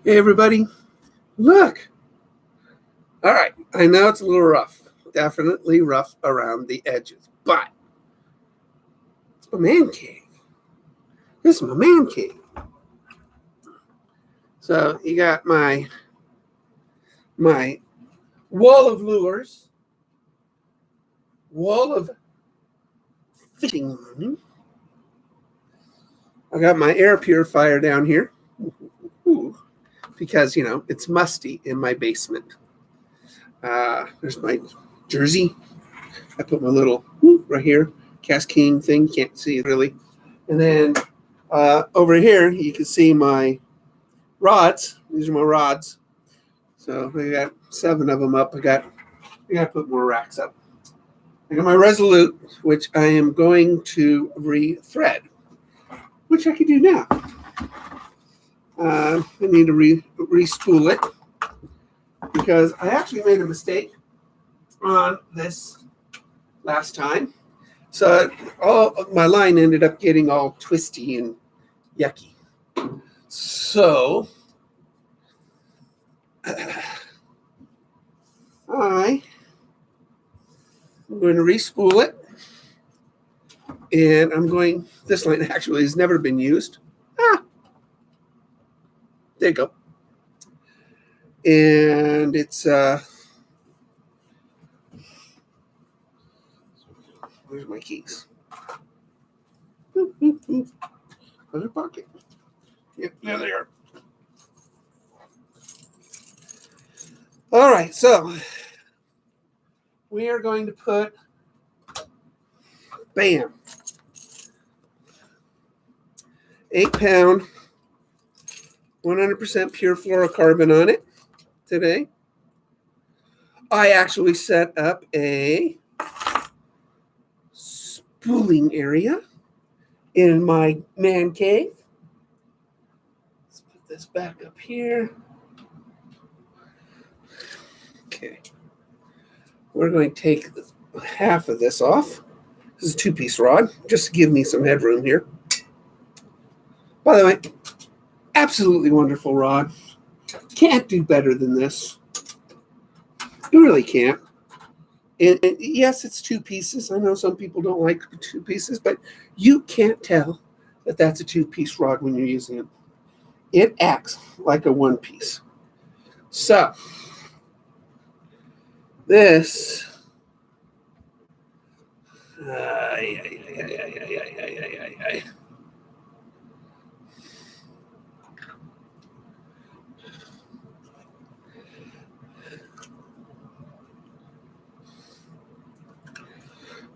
Hey, everybody. Look. All right. I know it's a little rough. Definitely rough around the edges. But it's my man cave. This is my man cave. So you got my wall of lures, wall of fishing line. I got my air purifier down here. Ooh, because, it's musty in my basement. There's my jersey. I put my little right here, kastking thing. You can't see it really. And then over here, you can see my rods. These are my rods. So I got 7 of them up. I got to put more racks up. I got my Resolute, which I am going to re-thread, which I can do now. I need to re-spool it because I actually made a mistake on this last time. So all of my line ended up getting all twisty and yucky. So I'm going to re-spool it. And this line actually has never been used. There you go. And it's, where's my keys? Other pocket. Yep, there they are. All right, so we are going to put, bam, 8-pound, 100% pure fluorocarbon on it today. I actually set up a spooling area in my man cave. Let's put this back up here. Okay. We're going to take half of this off. This is a 2-piece rod, just to give me some headroom here. By the way, absolutely wonderful rod. Can't do better than this. You really can't. And yes, it's 2 pieces. I know some people don't like 2 pieces, but you can't tell that that's a 2-piece rod when you're using it. It acts like a 1-piece. So, this...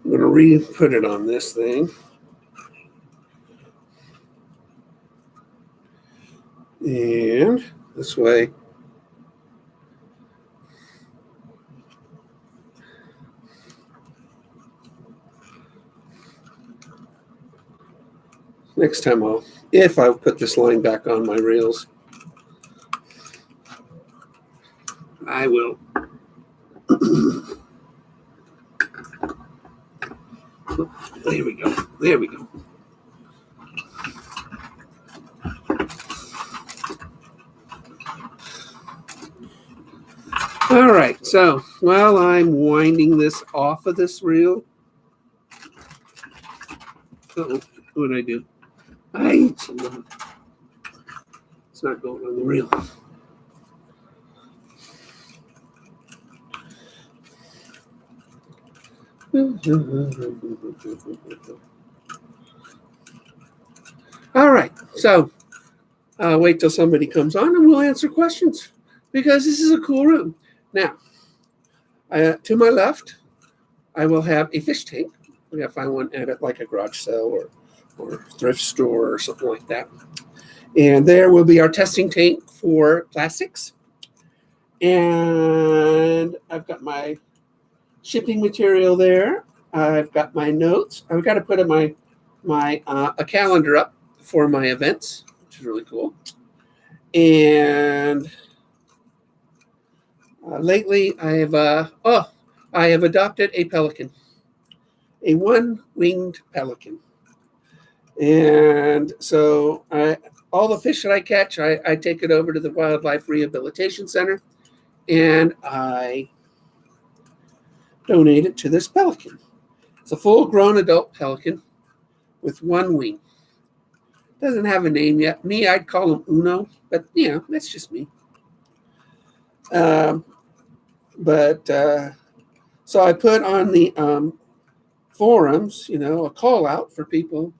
I'm going to re-put it on this thing. And this way. Next time if I put this line back on my rails, I will. There we go. There we go. All right. So while I'm winding this off of this reel, what did I do? It's not going on the reel. All right, so wait till somebody comes on and we'll answer questions because this is a cool room. Now, to my left, I will have a fish tank. We got to find one at like a garage sale or thrift store or something like that. And there will be our testing tank for plastics. And I've got my shipping material there. I've got my notes. I've got to put a calendar up for my events, which is really cool. And lately, I have adopted a pelican, a 1-winged pelican. And so all the fish that I catch, I take it over to the Wildlife Rehabilitation Center, and I donate it to this pelican. It's a full-grown adult pelican with one wing. Doesn't have a name yet. Me, I'd call him Uno, but that's just me. So I put on the forums, a call out for people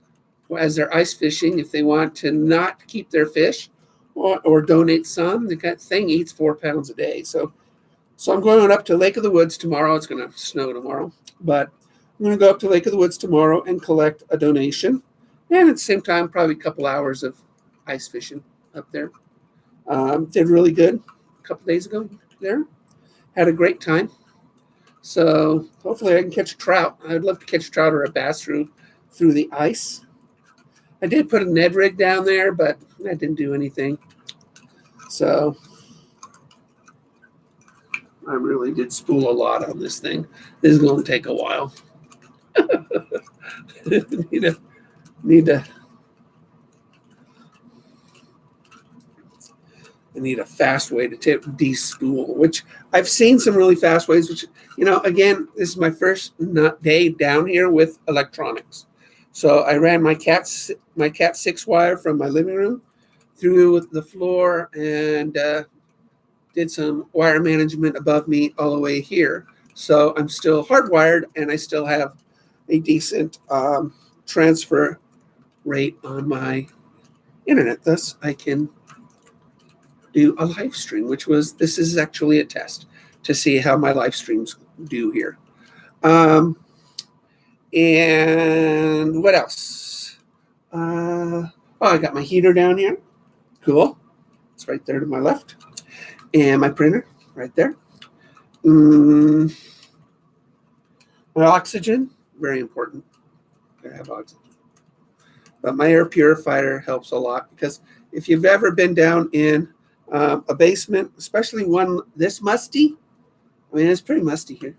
as they're ice fishing if they want to not keep their fish or donate some. The thing eats 4 pounds a day. So I'm going up to Lake of the Woods tomorrow. It's going to snow tomorrow, but I'm going to go up to Lake of the Woods tomorrow and collect a donation. And at the same time, probably a couple hours of ice fishing up there. Did really good a couple days ago there. Had a great time. So hopefully I can catch a trout. I'd love to catch a trout or a bass through the ice. I did put a Ned rig down there, but that didn't do anything. So I really did spool a lot on this thing. This is going to take a while. I need a fast way to de-spool, which I've seen some really fast ways, which, again, this is my first day down here with electronics. So I ran my Cat 6 wire from my living room through the floor and did some wire management above me all the way here. So I'm still hardwired and I still have a decent transfer rate on my internet. Thus, I can do a live stream, this is actually a test to see how my live streams do here. And what else? I got my heater down here. Cool. It's right there to my left. And my printer right there. My oxygen, very important. I have oxygen. But my air purifier helps a lot because if you've ever been down in a basement, especially one this musty, it's pretty musty here.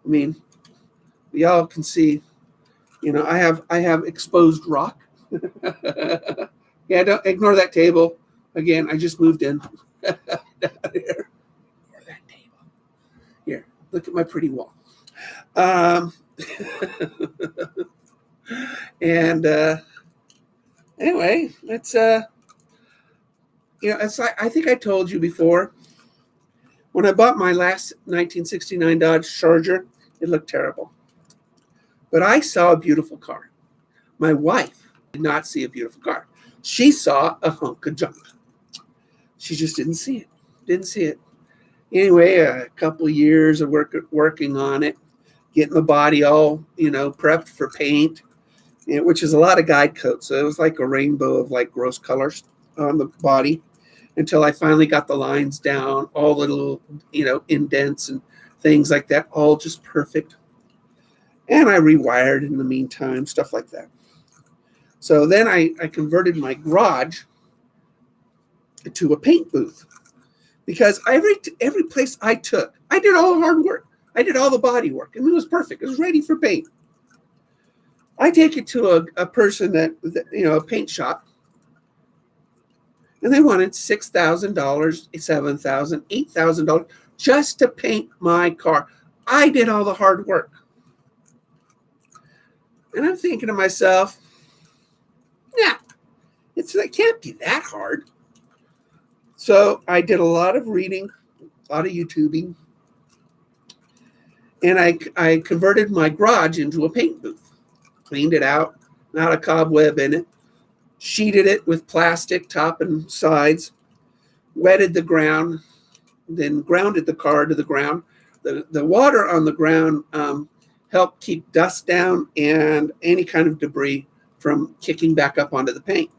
We all can see, I have exposed rock. Yeah, don't ignore that table. Again, I just moved in. Down here. Ignore that table. Here, look at my pretty wall. And anyway, it's it's like, I think I told you before, when I bought my last 1969 Dodge Charger, it looked terrible. But I saw a beautiful car. My wife did not see a beautiful car. She saw a hunk of junk. She just didn't see it. Anyway, a couple of years of working on it, getting the body all, prepped for paint, which is a lot of guide coat. So it was like a rainbow of like gross colors on the body until I finally got the lines down, all the little, indents and things like that, all just perfect. And I rewired in the meantime, stuff like that. So then I converted my garage to a paint booth because every place I took, I did all the hard work. I did all the body work, and it was perfect. It was ready for paint. I take it to a person that a paint shop, and they wanted $6,000, $7,000, $8,000 just to paint my car. I did all the hard work. And I'm thinking to myself, it can't be that hard. So I did a lot of reading, a lot of YouTubing, and I converted my garage into a paint booth, cleaned it out, not a cobweb in it, sheeted it with plastic top and sides, wetted the ground, then grounded the car to the ground. The water on the ground helped keep dust down and any kind of debris from kicking back up onto the paint.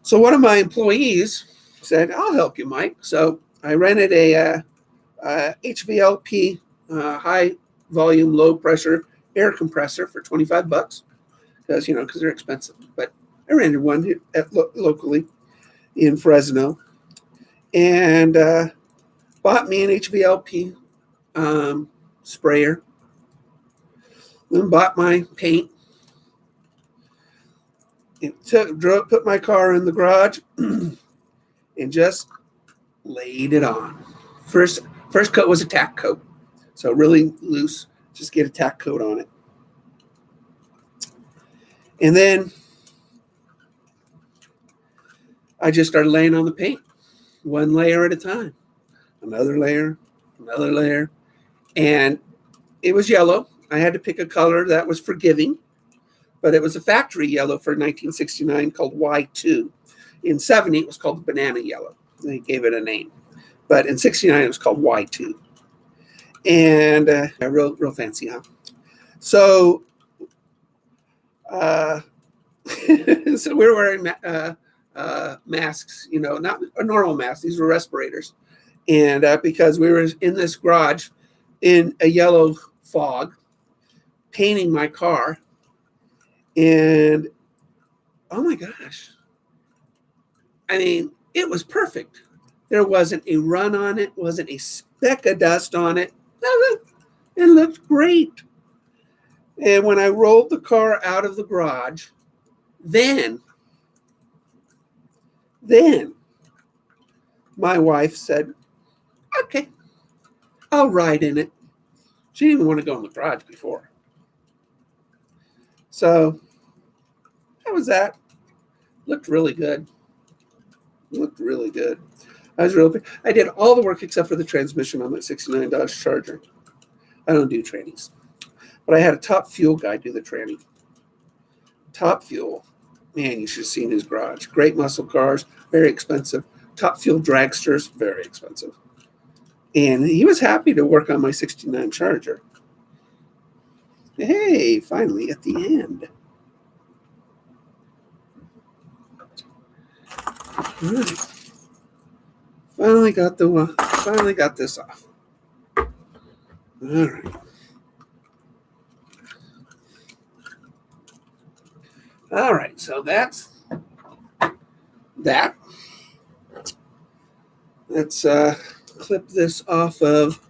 So one of my employees said, "I'll help you, Mike." So I rented a HVLP high volume, low pressure air compressor for $25 because they're expensive. But I rented one locally in Fresno and bought me an HVLP sprayer. Then bought my paint. Put my car in the garage and just laid it on. First coat was a tack coat, so really loose. Just get a tack coat on it, and then I just started laying on the paint, one layer at a time, another layer, and it was yellow. I had to pick a color that was forgiving, but it was a factory yellow for 1969 called Y2. In 70, it was called banana yellow. They gave it a name, but in 69, it was called Y2. And real fancy, huh? So, so we were wearing masks, not a normal mask. These were respirators. And because we were in this garage in a yellow fog, painting my car. And oh my gosh. I mean, it was perfect. There wasn't a run on it, wasn't a speck of dust on it. It looked great. And when I rolled the car out of the garage, then my wife said, okay, I'll ride in it. She didn't even want to go in the garage before. So that was that. Looked really good. I did all the work except for the transmission on that 69 Dodge Charger. I don't do trannies. But I had a Top Fuel guy do the tranny. Top Fuel. Man, you should have seen his garage. Great muscle cars, very expensive. Top Fuel dragsters, very expensive. And he was happy to work on my 69 Charger. Hey, finally at the end. All right. Finally got this off. All right. All right, so that's that. Let's clip this off of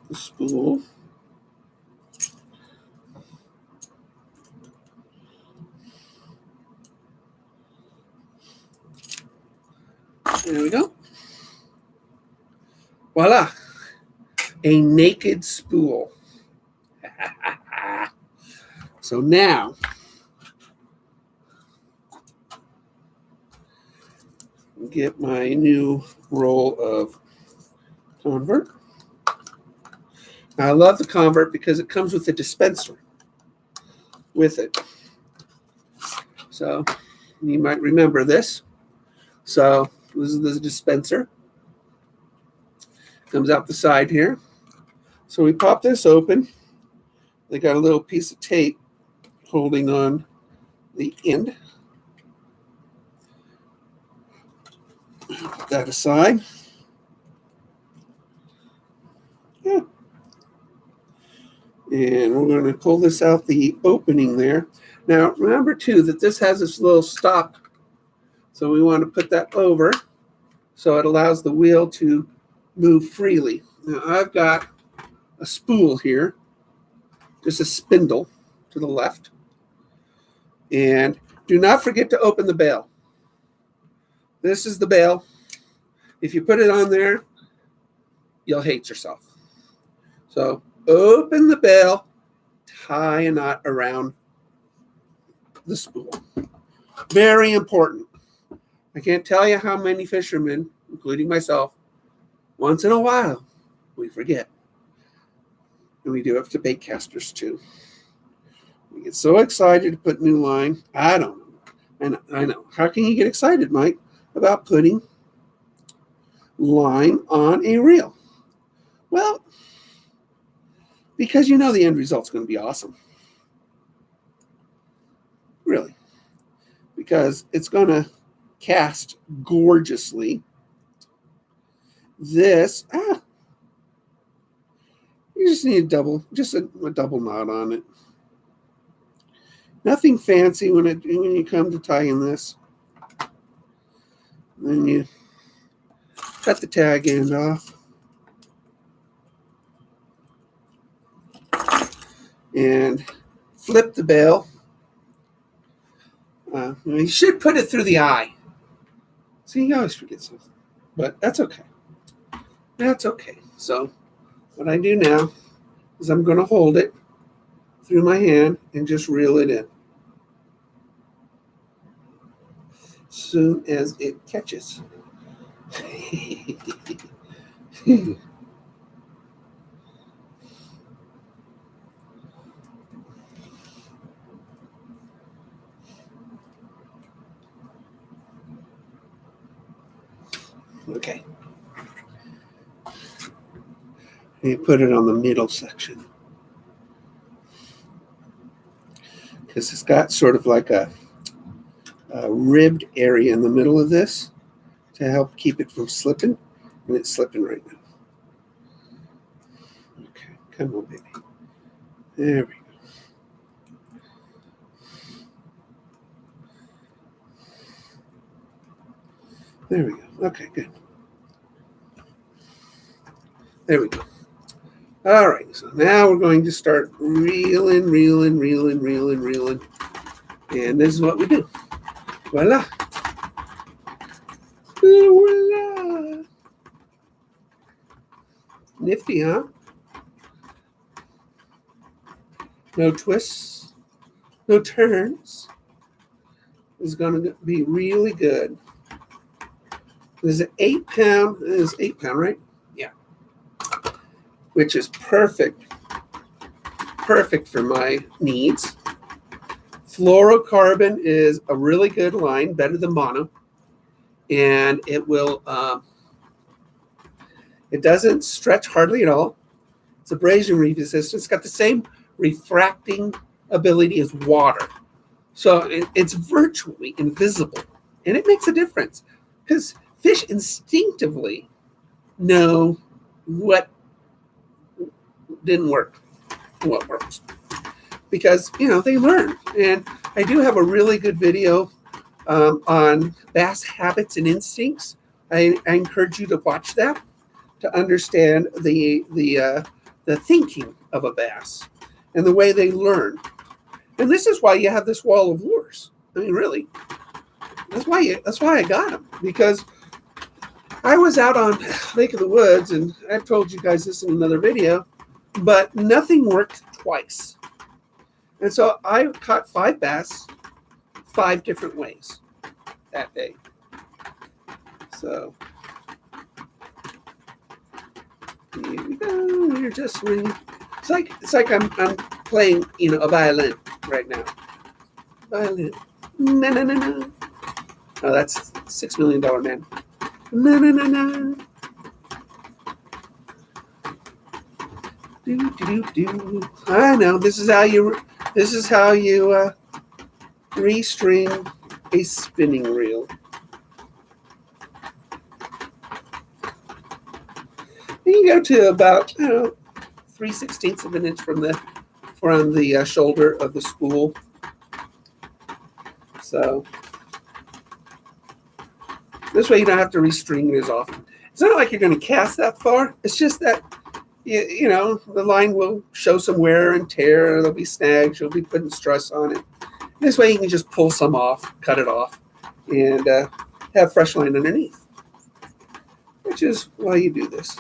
the spool. There we go. Voila. A naked spool. So now, get my new roll of convert. Now, I love the convert because it comes with a dispenser with it. So you might remember this. So this is the dispenser. Comes out the side here. So we pop this open. They got a little piece of tape holding on the end. Put that aside. Yeah. And we're going to pull this out the opening there. Now, remember, too, that this has this little stop. So we want to put that over so it allows the wheel to move freely. Now, I've got a spool here, just a spindle to the left. And do not forget to open the bail. This is the bail. If you put it on there, you'll hate yourself. So open the bail, tie a knot around the spool. Very important. I can't tell you how many fishermen, including myself, once in a while, we forget. And we do it to bait casters too. We get so excited to put new line. I don't know. And I know. How can you get excited, Mike, about putting line on a reel? Well, because you know the end result's going to be awesome. Really. Because it's going to cast gorgeously. This, you just need a double knot on it. Nothing fancy when you come to tying this. Then you cut the tag end off. and flip the bail. You should put it through the eye. See, you always forget something, but that's okay. That's okay. So what I do now is I'm going to hold it through my hand and just reel it in. As soon as it catches. Okay. You put it on the middle section because it's got sort of like a ribbed area in the middle of this to help keep it from slipping, and it's slipping right now. Okay, come on, baby. There we go. There we go. Okay, good. There we go. All right, so now we're going to start reeling. And this is what we do. Voila. Voila. Nifty, huh? No twists, no turns. This is going to be really good. This is an 8 pound. This is 8 pound, right? Yeah. Which is perfect. Perfect for my needs. Fluorocarbon is a really good line, better than mono. And it will, it doesn't stretch hardly at all. It's abrasion resistant. It's got the same refracting ability as water. So it's virtually invisible. And it makes a difference because fish instinctively know what didn't work and what works. Because, they learn. And I do have a really good video on bass habits and instincts. I encourage you to watch that to understand the thinking of a bass and the way they learn. And this is why you have this wall of lures. I mean, really, that's why I got them, because I was out on Lake of the Woods, and I've told you guys this in another video, but nothing worked twice. And so I caught 5 bass 5 different ways that day. So here we go. We're just swinging. It's like I'm playing, a violin right now. Violin. No. Oh, that's $6 Million Man. No. Do. I know. This is how you restring a spinning reel. You go to about 3/16 of an inch from the shoulder of the spool. So this way you don't have to restring it as often. It's not like you're going to cast that far. It's just that the line will show some wear and tear. There'll be snags. You'll be putting stress on it. This way you can just pull some off, cut it off, and have fresh line underneath, which is why you do this.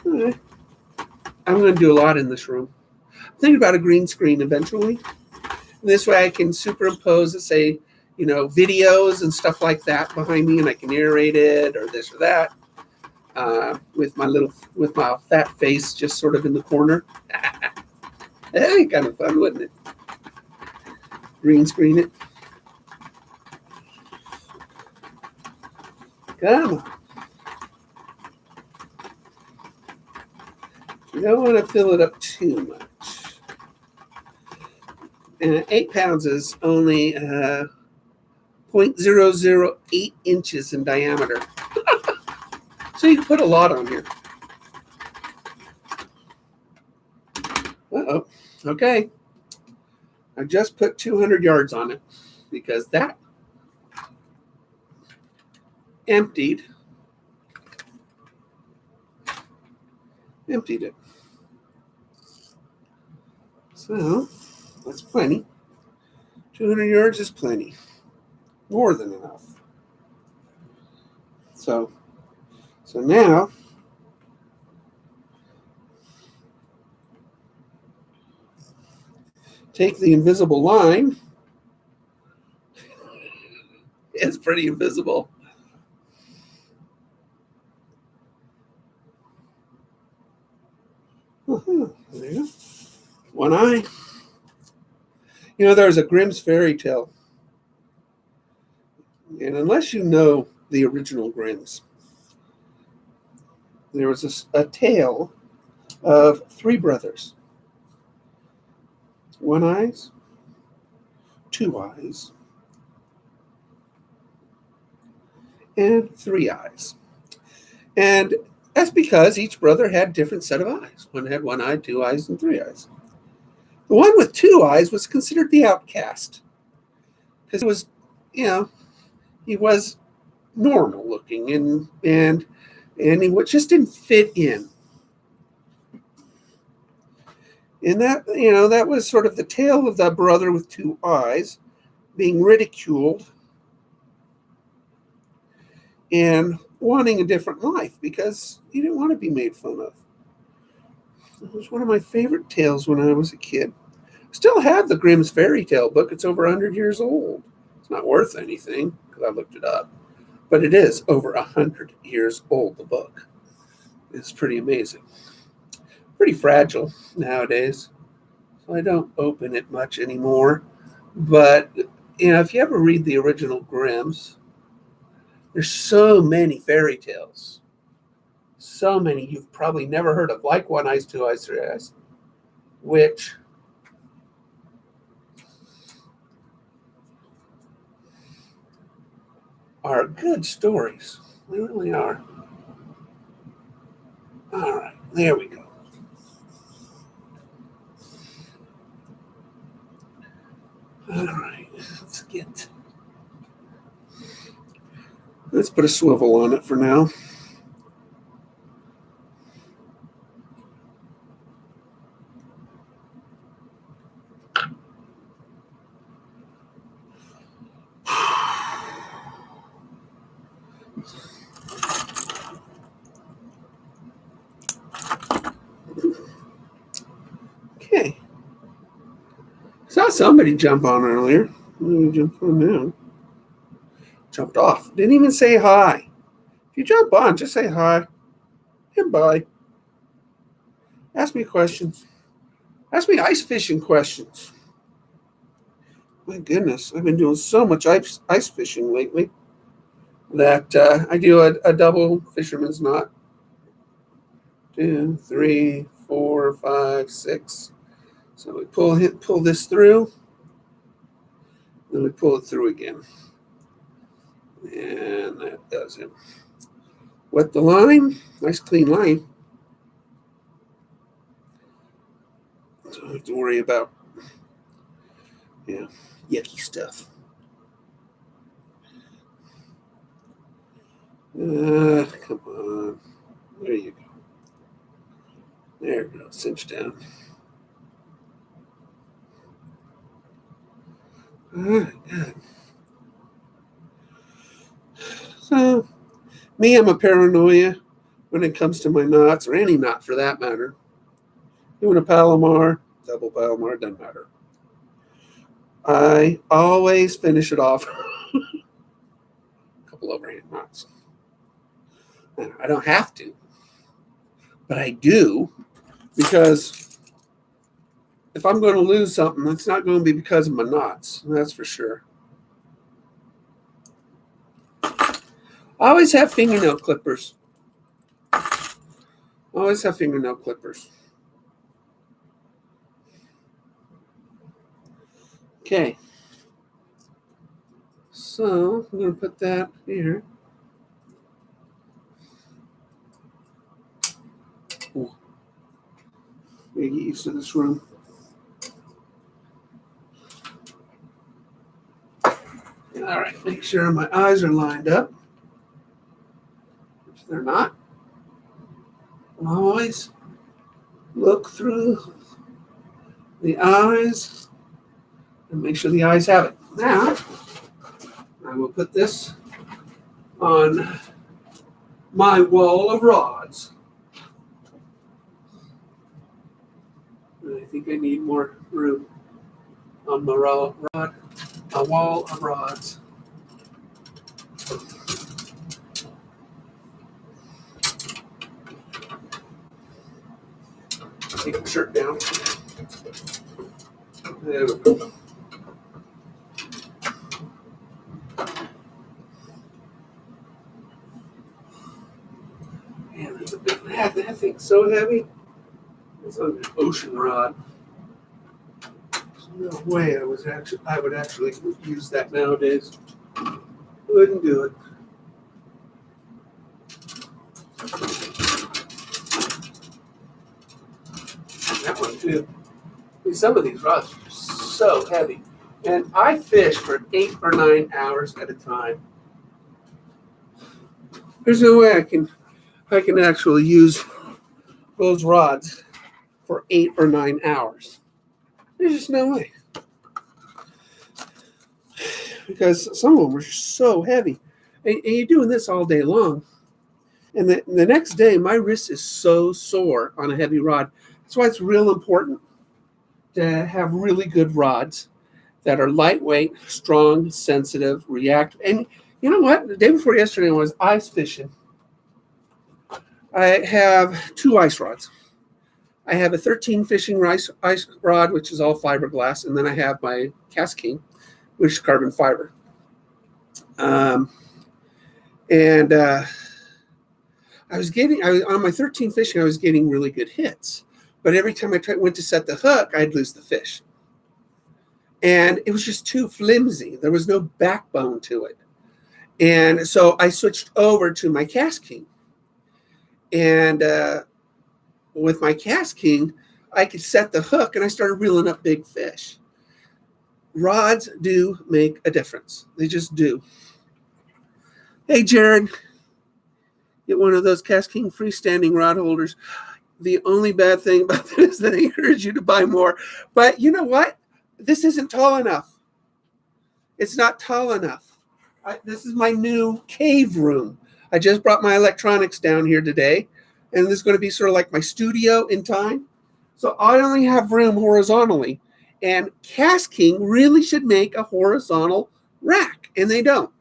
All right. I'm going to do a lot in this room. I'm thinking about a green screen eventually. This way I can superimpose, say, videos and stuff like that behind me, and I can narrate it or this or that with my fat face just sort of in the corner. That'd be kind of fun, wouldn't it? Green screen it. Come on. You don't want to fill it up too much. And 8 pounds is only 0.008 inches in diameter. So you can put a lot on here. Uh-oh. Okay, I just put 200 yards on it because that emptied it. So that's plenty. 200 yards is plenty. More than enough. So now take the invisible line. It's pretty invisible. There you go. One eye. You know, there's a Grimm's fairy tale. And unless you know the original Grimm's, there was a tale of three brothers. One eyes, two eyes, and three eyes. And that's because each brother had a different set of eyes. One had one eye, two eyes, and three eyes. The one with two eyes was considered the outcast because it was, he was normal looking and he just didn't fit in. And that was sort of the tale of that brother with two eyes being ridiculed and wanting a different life because he didn't want to be made fun of. It was one of my favorite tales when I was a kid. Still have the Grimm's fairy tale book. It's over 100 years old. It's not worth anything because I looked it up, but it is over 100 years old, the book. It's pretty amazing. Pretty fragile nowadays, so I don't open it much anymore. But, if you ever read the original Grimm's, there's so many fairy tales. So many you've probably never heard of, like One Eyes, Two Eyes, Three Eyes, which are good stories. They really are. All right, there we go. All right, let's put a swivel on it for now. Okay. Saw somebody jump on earlier. Let me jump on now. Jumped off. Didn't even say hi. If you jump on, just say hi and bye. Ask me questions. Ask me ice fishing questions. My goodness, I've been doing so much ice fishing lately that I do a double fisherman's knot. 2, 3, 4, 5, 6. So we pull this through, then we pull it through again. And that does it. Wet the line, nice clean line. So I don't have to worry about yucky stuff. Come on. There you go. There it goes. Cinch down. Good. So, me, I'm a paranoia when it comes to my knots, or any knot for that matter. Doing a Palomar, double Palomar, doesn't matter. I always finish it off a couple overhand knots. I don't have to, but I do, because if I'm going to lose something, it's not going to be because of my knots. That's for sure. I always have fingernail clippers. Okay. So I'm going to put that here. Ooh. Get used to this room. All right, make sure my eyes are lined up, which they're not. Always look through the eyes and make sure the eyes have it. Now, I will put this on my wall of rods. And I think I need more room on my rod, a wall of rods. Take the shirt down. There we go. Man, that's a big rod. That thing's so heavy. It's like an ocean rod. There's no way I would actually use that nowadays. Wouldn't do it. That one too. Some of these rods are so heavy. And I fish for 8 or 9 hours at a time. There's no way I can actually use those rods for 8 or 9 hours. There's just no way. Because some of them are so heavy. And you're doing this all day long. And the next day, my wrist is so sore on a heavy rod. That's why it's real important to have really good rods that are lightweight, strong, sensitive, reactive. And you know what? The day before yesterday, I was ice fishing. I have 2 ice rods. I have a 13 fishing ice rod, which is all fiberglass, and then I have my kastking, which is carbon fiber. I was on my 13 fishing, I was getting really good hits. But every time I went to set the hook, I'd lose the fish. And it was just too flimsy. There was no backbone to it. And so I switched over to my kastking. And with my kastking, I could set the hook and I started reeling up big fish. Rods do make a difference. They just do. Hey, Jared, get one of those kastking freestanding rod holders. The only bad thing about that is that I encourage you to buy more. But you know what? This isn't tall enough. It's not tall enough. This is my new cave room. I just brought my electronics down here today, and this is going to be sort of like my studio in time. So I only have room horizontally, and kastking really should make a horizontal rack, and they don't.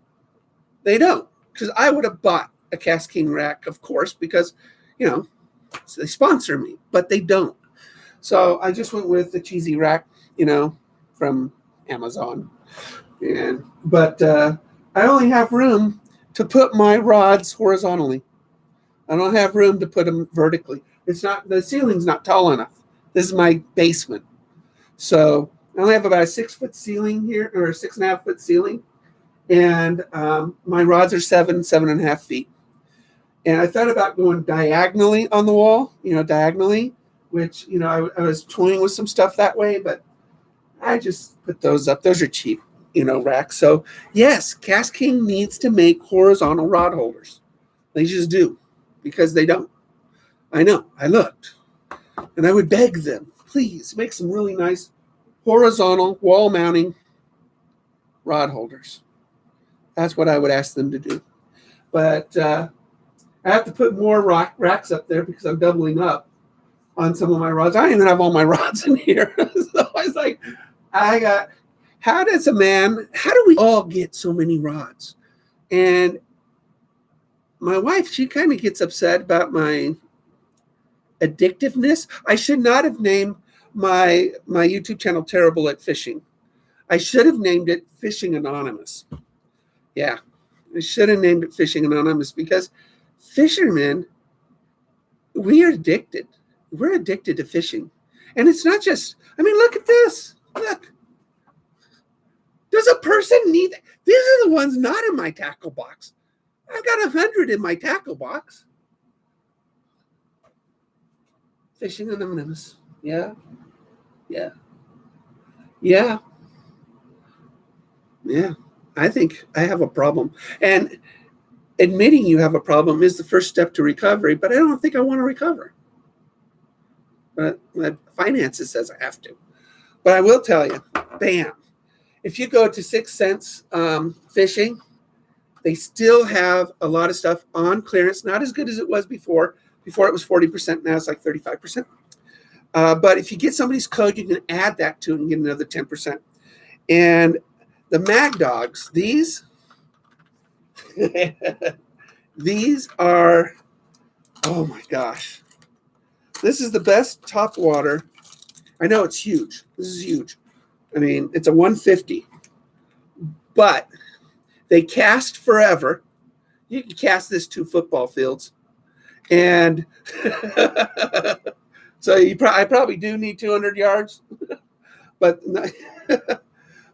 They don't, because I would have bought a kastking rack, of course, because, you know, so they sponsor me, but they don't. So I just went with the cheesy rack, you know, from Amazon. But I only have room to put my rods horizontally. I don't have room to put them vertically. The ceiling's not tall enough. This is my basement. So I only have about a 6-foot ceiling here, or a 6.5-foot ceiling. And my rods are 7.5 feet. And I thought about going diagonally on the wall, diagonally, which, I was toying with some stuff that way, but I just put those up. Those are cheap, racks. So yes, kastking needs to make horizontal rod holders. They just do, because they don't. I know, I looked, and I would beg them, please make some really nice horizontal wall mounting rod holders. That's what I would ask them to do. But I have to put more racks up there because I'm doubling up on some of my rods. I don't even have all my rods in here. So I was like, how do we all get so many rods? And my wife, she kind of gets upset about my addictiveness. I should not have named my YouTube channel Terrible at Fishing. I should have named it Fishing Anonymous. Yeah, I should have named it Fishing Anonymous, because fishermen, we are addicted. We're addicted to fishing. And it's not just, look at this. Look. Does a person need that? These are the ones not in my tackle box. I've got 100 in my tackle box. Fishing Anonymous. Yeah. Yeah. Yeah. Yeah. I think I have a problem. And admitting you have a problem is the first step to recovery, but I don't think I want to recover. But my finances says I have to. But I will tell you, bam, if you go to 6 Cents Fishing, they still have a lot of stuff on clearance, not as good as it was before. Before it was 40%, now it's like 35%. But if you get somebody's code, you can add that to it and get another 10%. And the Mag Dogs, these these are, oh my gosh. This is the best top water. I know it's huge. This is huge. I mean, it's a 150. But they cast forever. You can cast this 2 football fields. And so I probably do need 200 yards. But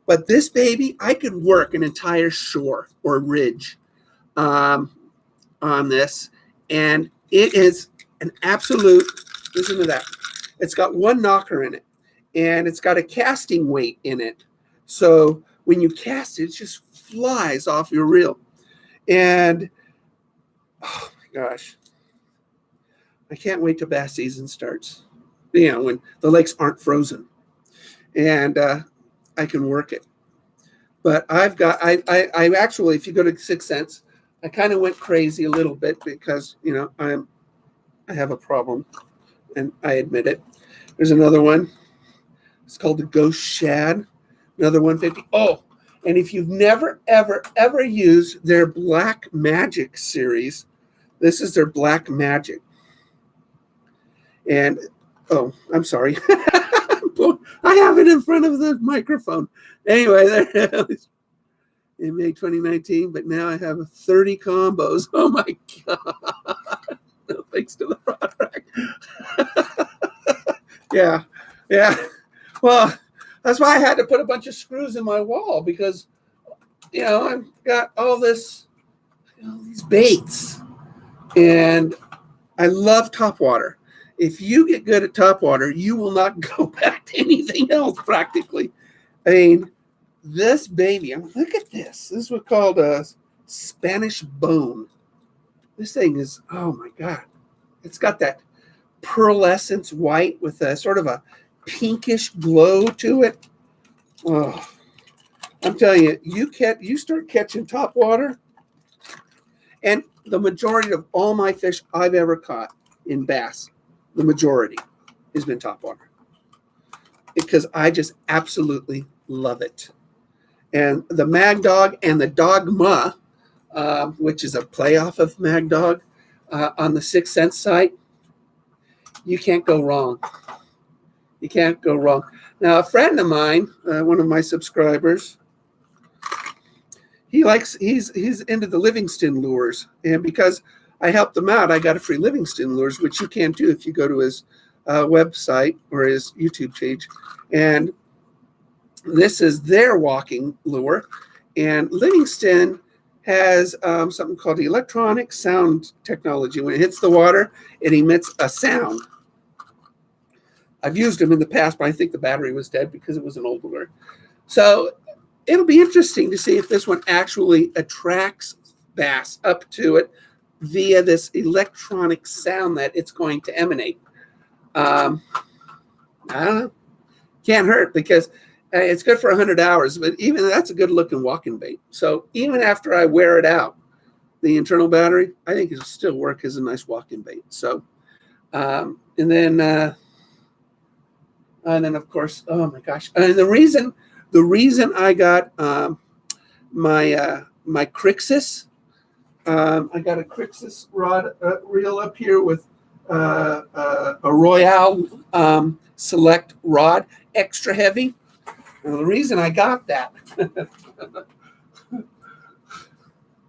but this baby, I could work an entire shore or ridge on this. And it is an absolute, listen to that. It's got 1 knocker in it. And it's got a casting weight in it. So when you cast it, it just flies off your reel. And, oh my gosh. I can't wait till bass season starts. You know, when the lakes aren't frozen. And I can work it. But I've got, I actually, if you go to 6 Cents, I kind of went crazy a little bit because, you know, I have a problem. And I admit it. There's another one. It's called the Ghost Shad. Another 150. Oh, and if you've never, ever, ever used their Black Magic series, this is their Black Magic. And, oh, I'm sorry. I have it in front of the microphone. Anyway, there in May 2019, but now I have 30 combos. Oh, my God. No thanks to the rod rack. Yeah. Well, that's why I had to put a bunch of screws in my wall because, you know, I've got all this, you know, these baits. And I love topwater. If you get good at topwater, you will not go back to anything else practically. I mean, this baby, look at this. This is what's called a Spanish bone. This thing is, oh my God. It's got that pearlescence white with a sort of a pinkish glow to it. Oh, I'm telling you, you start catching topwater, and the majority of all my fish I've ever caught in bass, the majority has been topwater because I just absolutely love it. And the Mag Dog and the Dogma, which is a playoff of Mag Dog on the 6 Cents site, you can't go wrong. You can't go wrong. Now, a friend of mine, one of my subscribers, he's into the Livingston lures, and because I helped him out, I got a free Livingston lures, which you can too if you go to his website or his YouTube page. And this is their walking lure, and Livingston has something called the electronic sound technology. When it hits the water, it emits a sound. I've used them in the past, but I think the battery was dead because it was an old lure. So it'll be interesting to see if this one actually attracts bass up to it via this electronic sound that it's going to emanate. I don't know. Can't hurt because it's good for 100 hours, but even that's a good looking walking bait. So even after I wear it out, the internal battery, I think it'll still work as a nice walking bait. So, and then of course, oh my gosh. And the reason I got my Crixus, I got a Crixus rod reel up here with a Royale Select rod, extra heavy. And the reason I got that,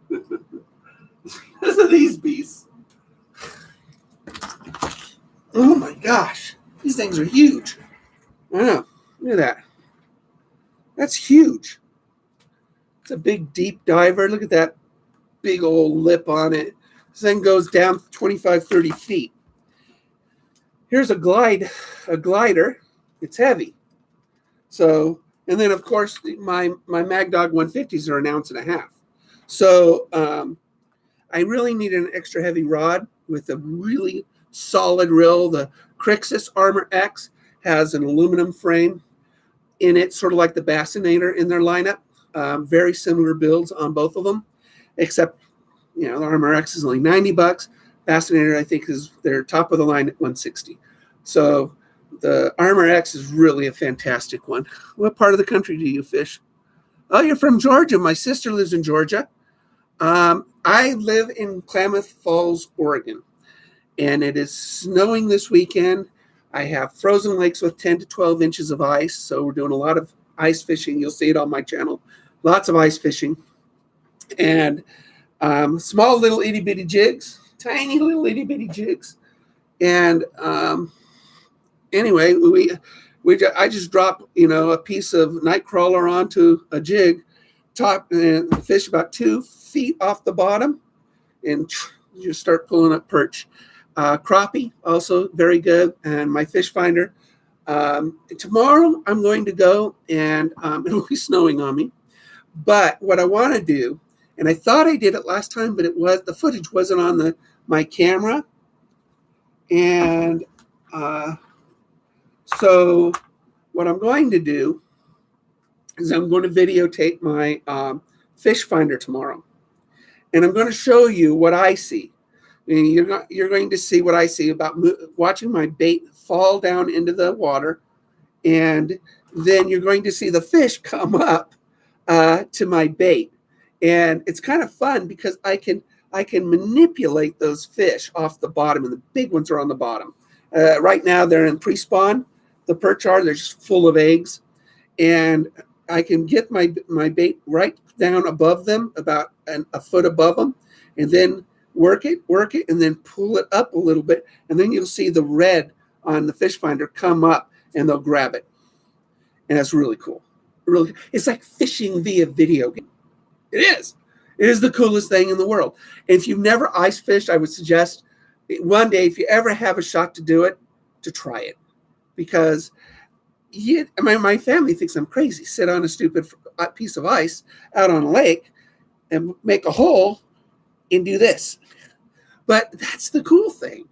because of these beasts. Oh my gosh, these things are huge. I know, look at that. That's huge. It's a big deep diver. Look at that big old lip on it. This thing goes down 25, 30 feet. Here's a glider. It's heavy. So, And then, of course, my Mag Dog 150s are 1.5 ounces. So I really need an extra heavy rod with a really solid reel. The Crixus Armor X has an aluminum frame in it, sort of like the Bassinator in their lineup. Very similar builds on both of them, except, the Armor X is only $90. Bassinator, I think, is their top of the line at $160. So the Armor X is really a fantastic one. What part of the country do you fish? Oh, you're from Georgia. My sister lives in Georgia. I live in Klamath Falls, Oregon, and it is snowing this weekend. I have frozen lakes with 10 to 12 inches of ice, so we're doing a lot of ice fishing. You'll see it on my channel. Lots of ice fishing. And small little itty-bitty jigs, tiny little itty-bitty jigs. And anyway, I just drop, a piece of nightcrawler onto a jig, and fish about 2 feet off the bottom, and you start pulling up perch. Crappie, also very good, and my fish finder. Tomorrow I'm going to go, and it'll be snowing on me. But what I want to do, and I thought I did it last time, but the footage wasn't on my camera, and so what I'm going to do is I'm going to videotape my fish finder tomorrow, and I'm going to show you what I see. And you're going to see what I see about watching my bait fall down into the water, and then you're going to see the fish come up to my bait, and it's kind of fun because I can manipulate those fish off the bottom, and the big ones are on the bottom. Right now they're in pre-spawn. The perch they're just full of eggs, and I can get my bait right down above them, about a foot above them, and then work it, and then pull it up a little bit, and then you'll see the red on the fish finder come up, and they'll grab it, and that's really cool. Really, it's like fishing via video game. It is. It is the coolest thing in the world. And if you've never ice fished, I would suggest one day, if you ever have a shot to do it, to try it, because my family thinks I'm crazy. Sit on a stupid piece of ice out on a lake and make a hole and do this. But that's the cool thing.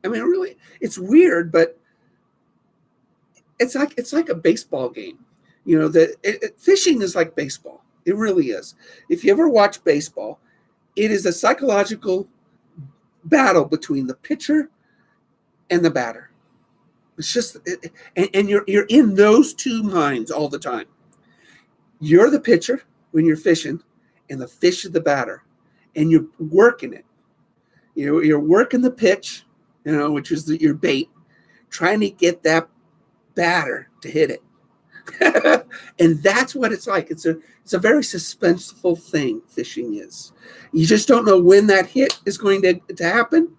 Really, it's weird, but it's like a baseball game. Fishing is like baseball. It really is. If you ever watch baseball, it is a psychological battle between the pitcher and the batter. It's just, and you're in those two minds all the time. You're the pitcher when you're fishing, and the fish is the batter, and you're working it. You're working the pitch, which is your bait, trying to get that batter to hit it. And that's what it's like. It's a very suspenseful thing, fishing is. You just don't know when that hit is going to happen,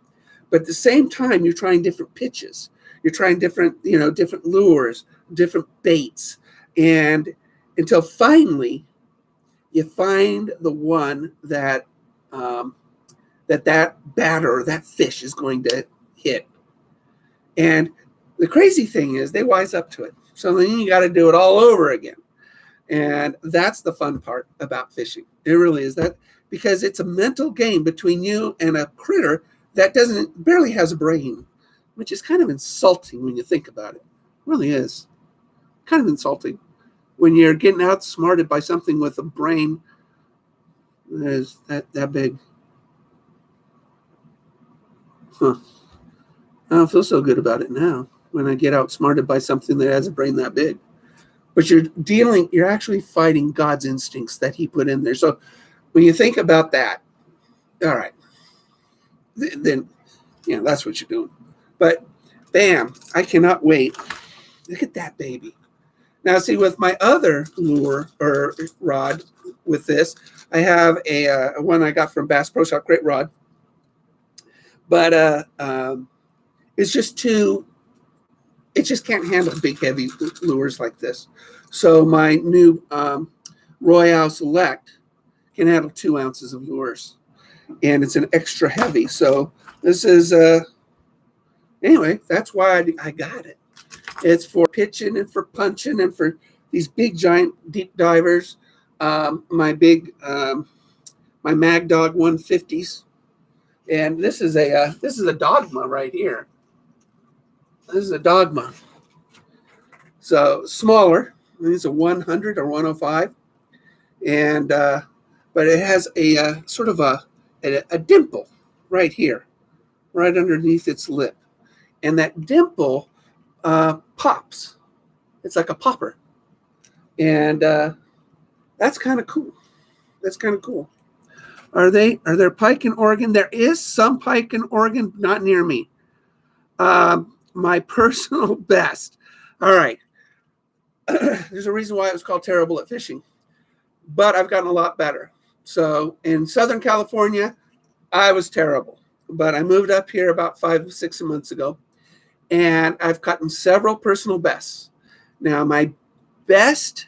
but at the same time, you're trying different pitches. You're trying different lures, different baits, and until finally you find the one that that batter or that fish is going to hit. And the crazy thing is they wise up to it. So then you got to do it all over again. And that's the fun part about fishing. It really is, that because it's a mental game between you and a critter that barely has a brain, which is kind of insulting when you think about it. It really is. Kind of insulting when you're getting outsmarted by something with a brain that is that big. Huh. I don't feel so good about it now when I get outsmarted by something that has a brain that big. But you're actually fighting God's instincts that he put in there. So when you think about that, all right, then, that's what you're doing. But bam, I cannot wait. Look at that baby. Now, see, with my other lure or rod with this, I have a one I got from Bass Pro Shop, great rod. But it's just it just can't handle big, heavy lures like this. So my new Royale Select can handle 2 ounces of lures, and it's an extra heavy. So this is, anyway, that's why I got it. It's for pitching and for punching and for these big, giant, deep divers. My big, my Mag Dog 150s, and this is a Dogma right here. This is a Dogma, so smaller. This is a 100 or 105, and but it has a sort of a dimple right here, right underneath its lip, and that dimple pops. It's like a popper, and that's kind of cool. That's kind of cool. Are there pike in Oregon? There is some pike in Oregon, not near me. My personal best. All right. There's a reason why it was called Terrible at Fishing, but I've gotten a lot better. So in Southern California, I was terrible, but I moved up here about 5 6 months ago, and I've gotten several personal bests. Now, my best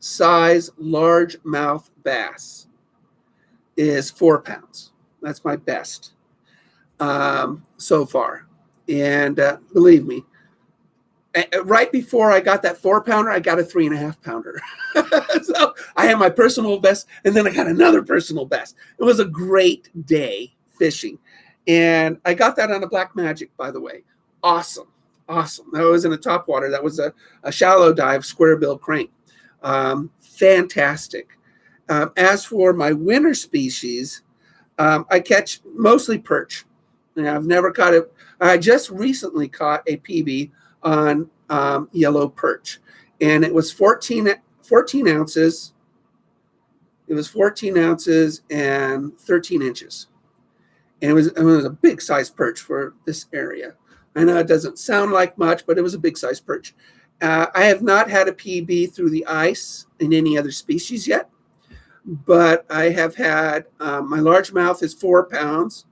size largemouth bass is 4 pounds. That's my best so far. And believe me, right before I got that 4 pounder, I got a 3.5 pounder. So I had my personal best, and then I got another personal best. It was a great day fishing. And I got that on a Black Magic, by the way. Awesome. Awesome. That was in a topwater. That was a shallow dive square bill crank. Fantastic. As for my winter species, I catch mostly perch. And I've never caught it. I just recently caught a PB on yellow perch, and it was 14 ounces. It was 14 ounces and 13 inches. And it was a big size perch for this area. I know it doesn't sound like much, but it was a big size perch. I have not had a PB through the ice in any other species yet, but I have had, my largemouth is 4 pounds.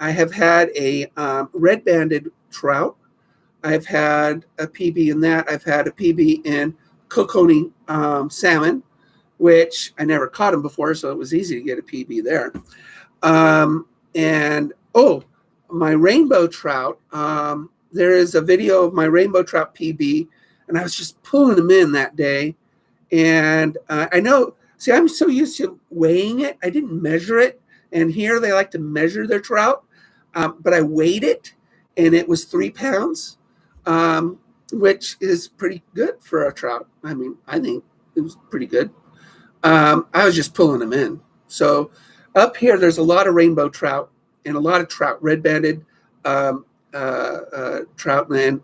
I have had a red-banded trout. I've had a PB in that. I've had a PB in kokanee salmon, which I never caught them before, so it was easy to get a PB there. And, my rainbow trout, there is a video of my rainbow trout PB, and I was just pulling them in that day. And I know, see, I'm so used to weighing it, I didn't measure it. And here they like to measure their trout, but I weighed it, and it was 3 pounds, which is pretty good for a trout. I mean, I think it was pretty good. I was just pulling them in. So up here, there's a lot of rainbow trout and a lot of trout, red-banded trout, and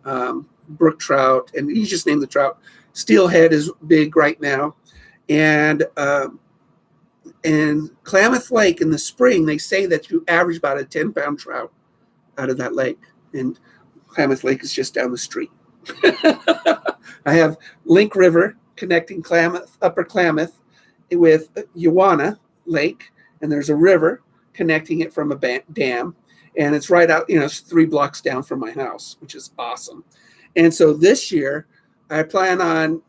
brook trout, and you just name the trout. Steelhead is big right now. And Klamath Lake in the spring, they say that you average about a 10-pound trout out of that lake. And Klamath Lake is just down the street. I have Link River connecting Upper Klamath with Yuana Lake, and there's a river connecting it from a dam, and it's right out, it's 3 blocks down from my house, which is awesome. And so this year, I plan on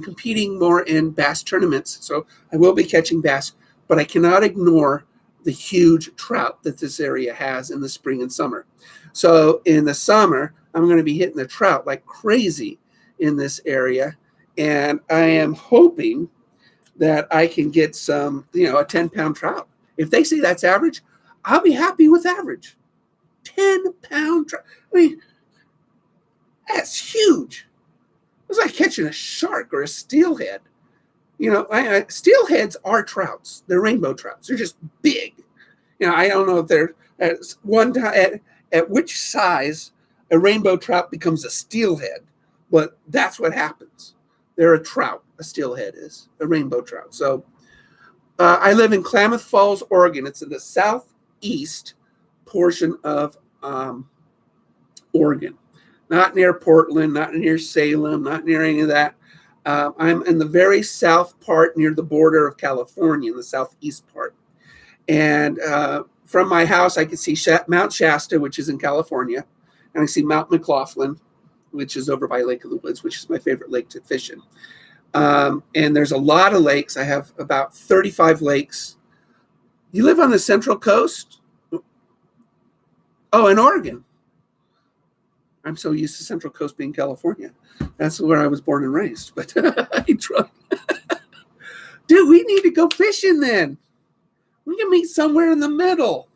competing more in bass tournaments. So I will be catching bass, but I cannot ignore the huge trout that this area has in the spring and summer. So in the summer, I'm going to be hitting the trout like crazy in this area. And I am hoping that I can get some, a 10-pound trout. If they say that's average, I'll be happy with average. 10-pound trout. I mean, that's huge. It was like catching a shark or a steelhead. Steelheads are trouts. They're rainbow trouts. They're just big. I don't know if they're at which size a rainbow trout becomes a steelhead, but that's what happens. They're a trout. A steelhead is a rainbow trout. So I live in Klamath Falls, Oregon. It's in the southeast portion of Oregon. Not near Portland, not near Salem, not near any of that. I'm in the very south part near the border of California, in the southeast part. And from my house, I can see Mount Shasta, which is in California. And I see Mount McLaughlin, which is over by Lake of the Woods, which is my favorite lake to fish in. And there's a lot of lakes. I have about 35 lakes. You live on the Central Coast? Oh, in Oregon. I'm so used to Central Coast being California. That's where I was born and raised. But dude, we need to go fishing then. We can meet somewhere in the middle.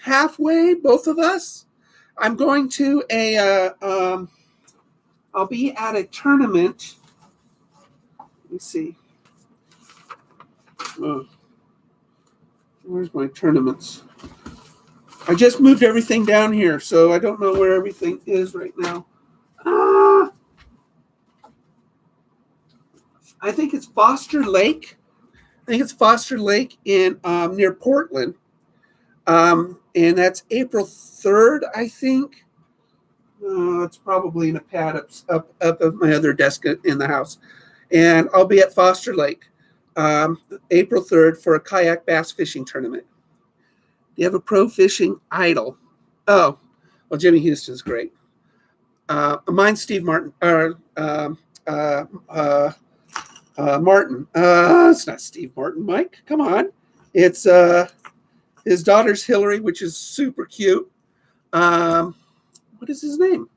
Halfway, both of us. I'm going to I'll be at a tournament. Let me see. Where's my tournaments? I just moved everything down here, so I don't know where everything is right now. I think it's Foster Lake. I think it's Foster Lake in near Portland. And that's April 3rd, I think. It's probably in a pad up at my other desk in the house. And I'll be at Foster Lake April 3rd for a kayak bass fishing tournament. Do you have a pro fishing idol? Oh, well, Jimmy Houston's great. Mine's Steve Martin. Martin. It's not Steve Martin, Mike. Come on. It's his daughter's Hillary, which is super cute. What is his name?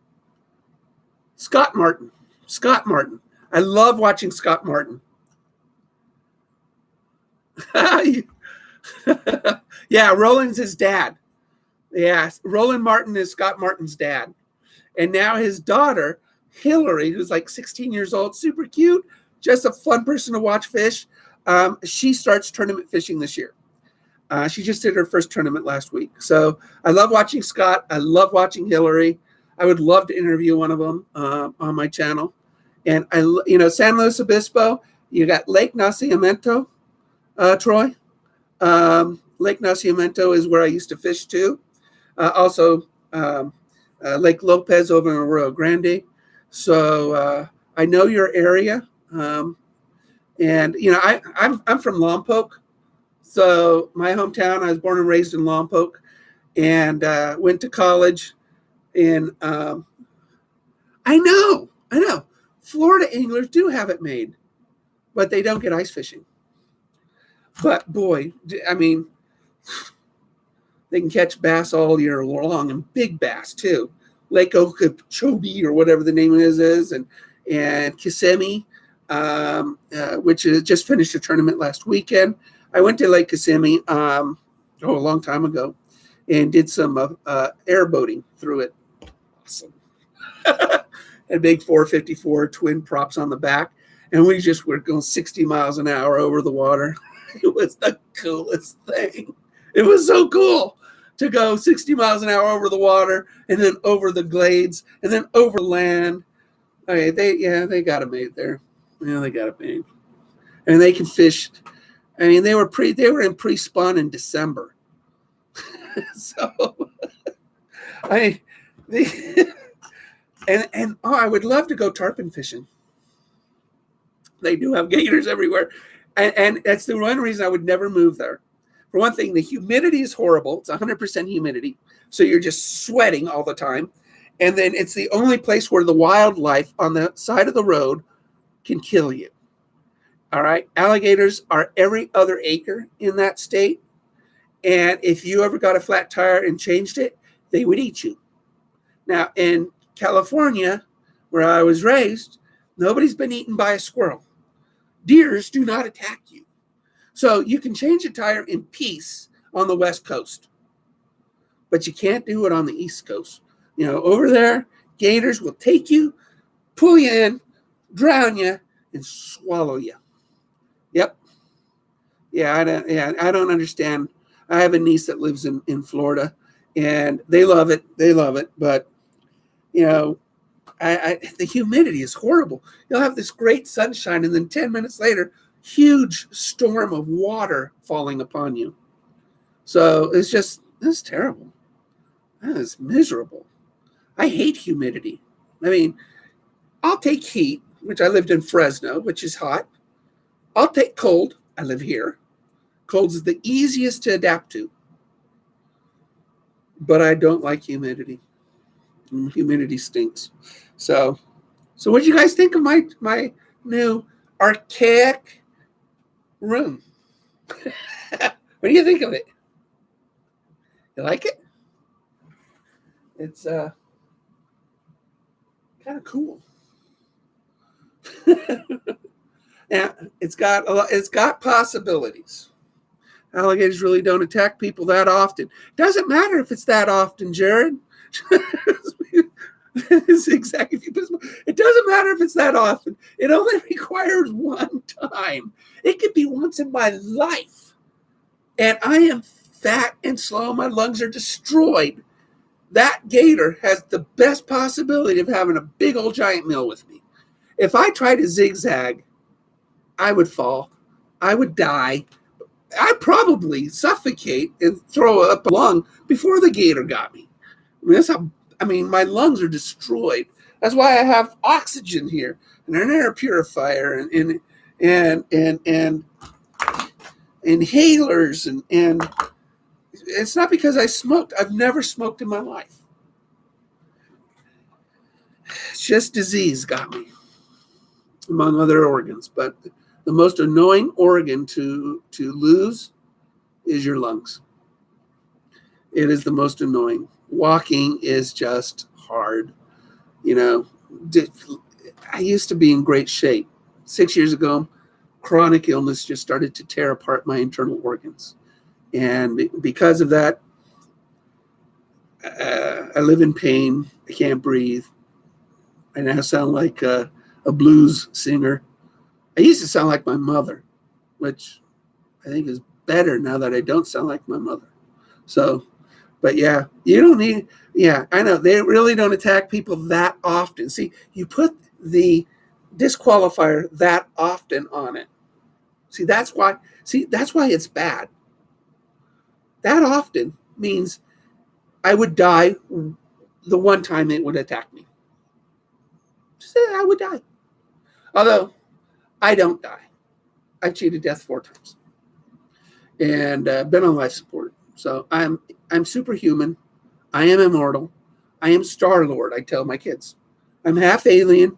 Scott Martin. Scott Martin. I love watching Scott Martin. Yeah, Roland's his dad. Yeah, Roland Martin is Scott Martin's dad. And now his daughter, Hillary, who's like 16 years old, super cute, just a fun person to watch fish. She starts tournament fishing this year. She just did her first tournament last week. So I love watching Scott. I love watching Hillary. I would love to interview one of them on my channel. And San Luis Obispo, you got Lake Nacimiento, Troy. Lake Nacimiento is where I used to fish too. Also, Lake Lopez over in Arroyo Grande. So I know your area. I'm from Lompoc. So my hometown, I was born and raised in Lompoc and went to college in, I know. Florida anglers do have it made, but they don't get ice fishing. But boy, I mean, they can catch bass all year long and big bass too. Lake Okeechobee or whatever the name is, and Kissimmee, which just finished a tournament last weekend. I went to Lake Kissimmee a long time ago and did some airboating through it. Awesome. A big 454 twin props on the back, and we just were going 60 miles an hour over the water. It was the coolest thing. It was so cool to go 60 miles an hour over the water and then over the glades and then over land. Okay, they got it made there. Yeah, they got it made. And they can fish. I mean, they were in pre-spawn in December. So I would love to go tarpon fishing. They do have gators everywhere. And that's the one reason I would never move there. For one thing, the humidity is horrible. It's 100% humidity. So you're just sweating all the time. And then it's the only place where the wildlife on the side of the road can kill you. All right. Alligators are every other acre in that state. And if you ever got a flat tire and changed it, they would eat you. Now, in California, where I was raised, nobody's been eaten by a squirrel. Deers do not attack you. So you can change a tire in peace on the West Coast, but you can't do it on the East Coast. Over there, gators will take you, pull you in, drown you, and swallow you. Yep. Yeah, I don't understand. I have a niece that lives in Florida, and they love it. But, the humidity is horrible. You'll have this great sunshine, and then 10 minutes later, huge storm of water falling upon you. So it's terrible. That is miserable. I hate humidity. I mean, I'll take heat, which I lived in Fresno, which is hot. I'll take cold. I live here. Cold is the easiest to adapt to. But I don't like humidity. Humidity stinks. So what do you guys think of my new archaic room? What do you think of it? You like it? It's Kind of cool. And it's got possibilities. Alligators really don't attack people that often. Doesn't matter if it's that often, Jared. It's exactly. It doesn't matter if it's that often. It only requires one time. It could be once in my life, and I am fat and slow. My lungs are destroyed. That gator has the best possibility of having a big old giant meal with me. If I tried to zigzag, I would fall. I would die. I'd probably suffocate and throw up a lung before the gator got me. My lungs are destroyed. That's why I have oxygen here and an air purifier and inhalers and it's not because I smoked. I've never smoked in my life. It's just disease got me, among other organs. But the most annoying organ to lose is your lungs. It is the most annoying. Walking is just hard. I used to be in great shape. 6 years ago, chronic illness just started to tear apart my internal organs. And because of that, I live in pain. I can't breathe. I now sound like a blues singer. I used to sound like my mother, which I think is better now that I don't sound like my mother. So, but yeah, you don't need, yeah, I know. They really don't attack people that often. See, you put the disqualifier that often on it. That's why it's bad. That often means I would die the one time it would attack me. Just say I would die. Although I don't die. I've cheated death 4 times and been on life support. So I'm superhuman. I am immortal. I am Star-Lord, I tell my kids. I'm half alien,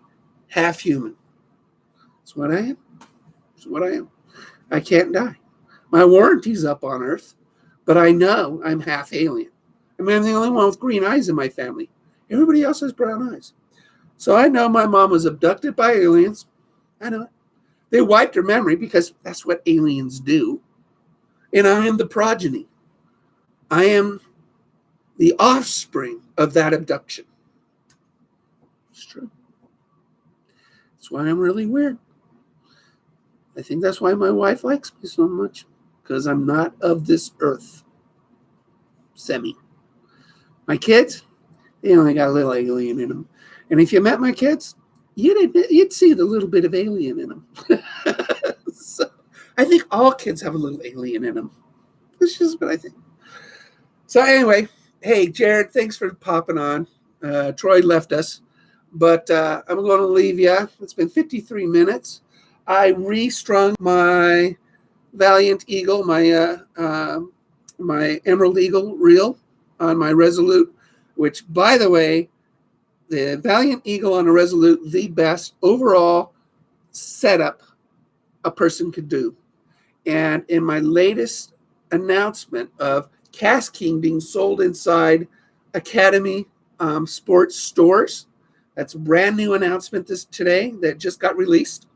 half human. That's what I am. That's what I am. I can't die. My warranty's up on Earth, but I know I'm half alien. I'm the only one with green eyes in my family. Everybody else has brown eyes. So I know my mom was abducted by aliens. I know it. They wiped her memory because that's what aliens do. And I am the progeny. I am the offspring of that abduction. It's true. That's why I'm really weird. I think that's why my wife likes me so much, because I'm not of this earth. Semi. My kids, they only got a little alien in them. And if you met my kids, you'd see the little bit of alien in them. So I think all kids have a little alien in them. That's just what I think. So anyway, hey, Jared, thanks for popping on. Troy left us, but I'm going to leave you. It's been 53 minutes. I restrung my Valiant Eagle, my Emerald Eagle reel on my Resolute, which, by the way, the Valiant Eagle on a Resolute, the best overall setup a person could do. And in my latest announcement of kastking being sold inside Academy sports stores, that's a brand new announcement today that just got released.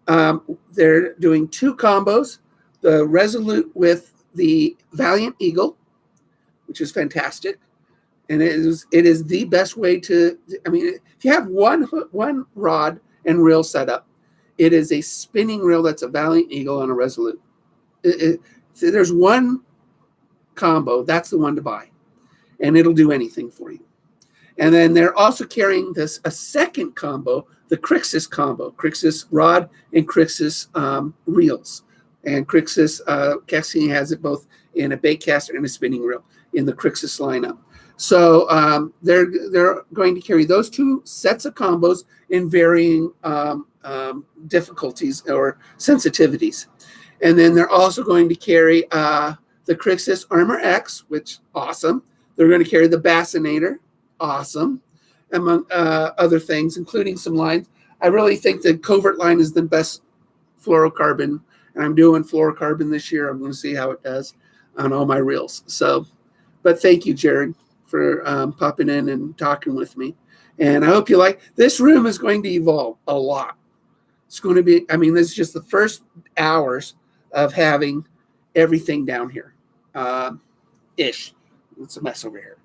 They're doing 2 combos, the Resolute with the Valiant Eagle, which is fantastic. And it is the best way to, if you have one rod and reel set up, it is a spinning reel that's a Valiant Eagle on a Resolute. There's one combo, that's the one to buy. And it'll do anything for you. And then they're also carrying a second combo, the Crixus combo, Crixus rod and Crixus reels. And Crixus casting has it both in a bait caster and a spinning reel in the Crixus lineup. So they're going to carry those 2 sets of combos in varying difficulties or sensitivities. And then they're also going to carry the Crixus Armor X, which awesome. They're going to carry the Bassinator, awesome, among other things, including some lines. I really think the Covert line is the best fluorocarbon, and I'm doing fluorocarbon this year. I'm going to see how it does on all my reels. So, but thank you, Jared, for popping in and talking with me. And I hope you like. This room is going to evolve a lot. It's going to be, I mean, this is just the first hours of having everything down here. Ish. It's a mess over here.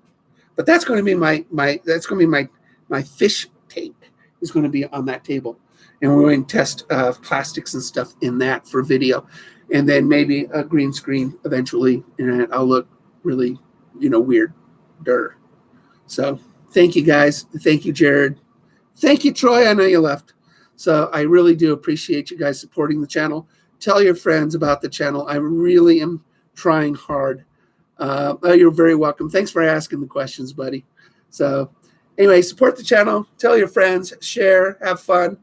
But that's going to be my fish tank is going to be on that table. And we're going to test plastics and stuff in that for video. And then maybe a green screen eventually, and I'll look really, weird. So thank you guys. Thank you, Jared. Thank you, Troy. I know you left. So I really do appreciate you guys supporting the channel. Tell your friends about the channel. I really am trying hard. You're very welcome. Thanks for asking the questions, buddy. So anyway, support the channel. Tell your friends. Share. Have fun.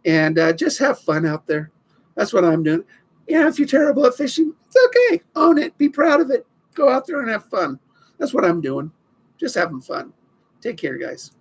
And just have fun out there. That's what I'm doing. Yeah, if you're terrible at fishing, it's okay. Own it. Be proud of it. Go out there and have fun. That's what I'm doing. Just having fun. Take care, guys.